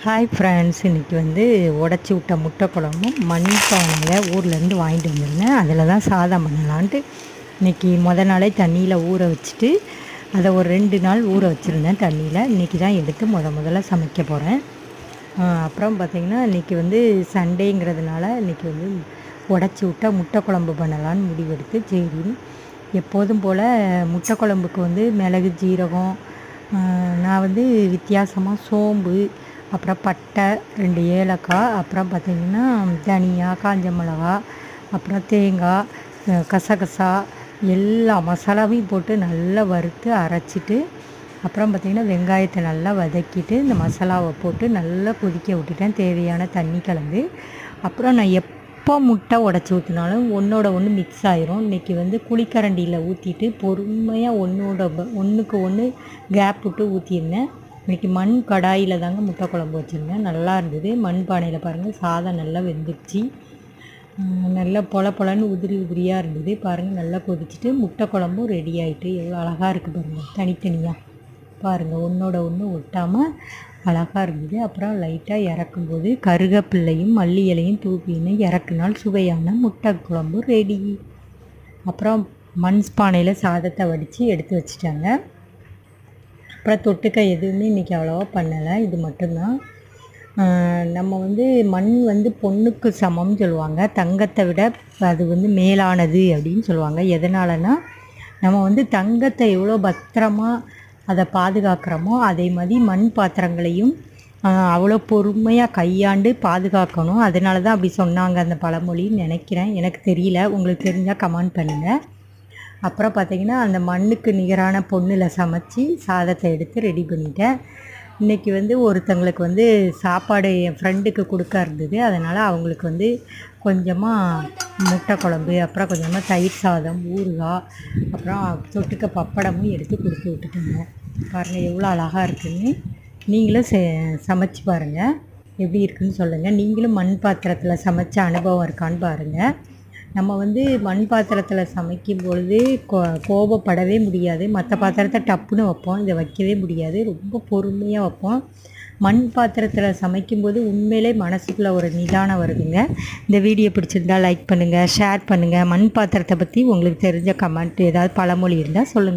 Hi friends, இன்றைக்கி வந்து உடச்சி விட்ட முட்டை குழம்பும் மண் பானையில் ஊர்லேருந்து வாங்கிட்டு வந்திருந்தேன். அதில் தான் சாதம் பண்ணலான்ட்டு இன்றைக்கி நாளே தண்ணியில் ஊற வச்சுட்டு அதை ஒரு 2 நாள் ஊற வச்சுருந்தேன் தண்ணியில். இன்றைக்கி தான் எடுத்து முதல்ல சமைக்க போகிறேன். அப்புறம் பார்த்திங்கன்னா இன்றைக்கி வந்து சண்டேங்கிறதுனால இன்றைக்கி வந்து உடச்சி விட்ட முட்டை குழம்பு பண்ணலான்னு முடிவெடுத்து சரின்னு எப்போதும் போல் முட்டை குழம்புக்கு வந்து மிளகு, ஜீரகம், நான் வந்து வித்தியாசமாக சோம்பு, அப்புறம் பட்டை, 2 ஏலக்காய், அப்புறம் பார்த்திங்கன்னா தனியா, காஞ்ச மிளகா, அப்புறம் தேங்காய், கசகசா எல்லா மசாலாவையும் போட்டு நல்லா வறுத்து அரைச்சிட்டு, அப்புறம் பார்த்திங்கன்னா வெங்காயத்தை நல்லா வதக்கிட்டு இந்த மசாலாவை போட்டு நல்லா கொதிக்க விட்டுட்டேன். தேவையான தண்ணி கலந்து. அப்புறம் நான் எப்போ முட்டை உடச்சி ஊற்றினாலும் ஒன்றோட ஒன்று மிக்ஸ் ஆயிரும். இன்றைக்கி வந்து குழிக்கரண்டியில் ஊற்றிட்டு பொறுமையாக ஒன்றுக்கு ஒன்று கேப் விட்டு ஊற்றியிருந்தேன். இன்றைக்கி மண் கடாயில் தாங்க முட்டை குழம்பு வச்சுருந்தேன். நல்லா இருந்தது. மண் பானையில் பாருங்கள், சாதம் நல்லா வெந்துடுச்சு. நல்லா பொலன்னு உதிரியாக இருந்தது. பாருங்கள், நல்லா கொதிச்சுட்டு முட்டை குழம்பும் ரெடி ஆகிட்டு எவ்வளோ அழகாக இருக்குது பாருங்கள். தனித்தனியாக பாருங்கள், ஒன்றோட ஒன்று ஒட்டாமல் அழகாக இருந்தது. அப்புறம் லைட்டாக இறக்கும்போது கருவேப்பிலையும் மல்லி இலையும் தூக்கின்னு இறக்குனால் சுவையான முட்டை குழம்பு ரெடி. அப்புறம் மண் பானையில் சாதத்தை வடித்து எடுத்து வச்சுட்டாங்க. அப்புறம் தொட்டுக்க எதுவுமே இன்றைக்கி அவ்வளோவா பண்ணலை. இது மட்டும்தான். நம்ம வந்து மண் வந்து பொண்ணுக்கு சமம்னு சொல்லுவாங்க. தங்கத்தை விட அது வந்து மேலானது அப்படின்னு சொல்லுவாங்க. எதனாலனா நம்ம வந்து தங்கத்தை எவ்வளோ பத்திரமா அதை பாதுகாக்கிறோமோ அதே மாதிரி மண் பாத்திரங்களையும் அவ்வளோ பொறுமையாக கையாண்டு பாதுகாக்கணும். அதனால தான் அப்படி சொன்னாங்க அந்த பழமொழின்னு நினைக்கிறேன். எனக்கு தெரியல, உங்களுக்கு தெரிஞ்சால் கமெண்ட் பண்ணுங்கள். அப்புறம் பார்த்திங்கன்னா அந்த மண்ணுக்கு நிகரான பொண்ணில் சமைச்சி சாதத்தை எடுத்து ரெடி பண்ணிட்டேன். இன்றைக்கி வந்து ஒருத்தங்களுக்கு வந்து சாப்பாடு என் ஃப்ரெண்டுக்கு கொடுக்க இருந்தது. அதனால் அவங்களுக்கு வந்து கொஞ்சமாக முட்டை குழம்பு, அப்புறம் கொஞ்சமாக தயிர் சாதம், ஊறுகாய், அப்புறம் தொட்டுக்க பப்படமும் எடுத்து கொடுத்து விட்டுட்டேங்க. பாருங்கள் எவ்வளோ அழகாக இருக்குதுன்னு. நீங்களும் சமைச்சு பாருங்கள், எப்படி இருக்குதுன்னு சொல்லுங்கள். நீங்களும் மண் பாத்திரத்தில் சமைச்ச அனுபவம் இருக்கான்னு பாருங்கள். நம்ம வந்து மண் பாத்திரத்தில் சமைக்கும் பொழுது கோபப்படவே முடியாது. மற்ற பாத்திரத்தை டப்புன்னு வைப்போம், இதை வைக்கவே முடியாது. ரொம்ப பொறுமையாக வைப்போம். மண் பாத்திரத்தில் சமைக்கும்போது உண்மையிலே மனசுக்குள்ளே ஒரு நிதானம் வருதுங்க. இந்த வீடியோ பிடிச்சிருந்தால் லைக் பண்ணுங்கள், ஷேர் பண்ணுங்கள். மண் பாத்திரத்தை பற்றி உங்களுக்கு தெரிஞ்ச கமெண்ட் ஏதாவது பழமொழி இருந்தால் சொல்லுங்கள்.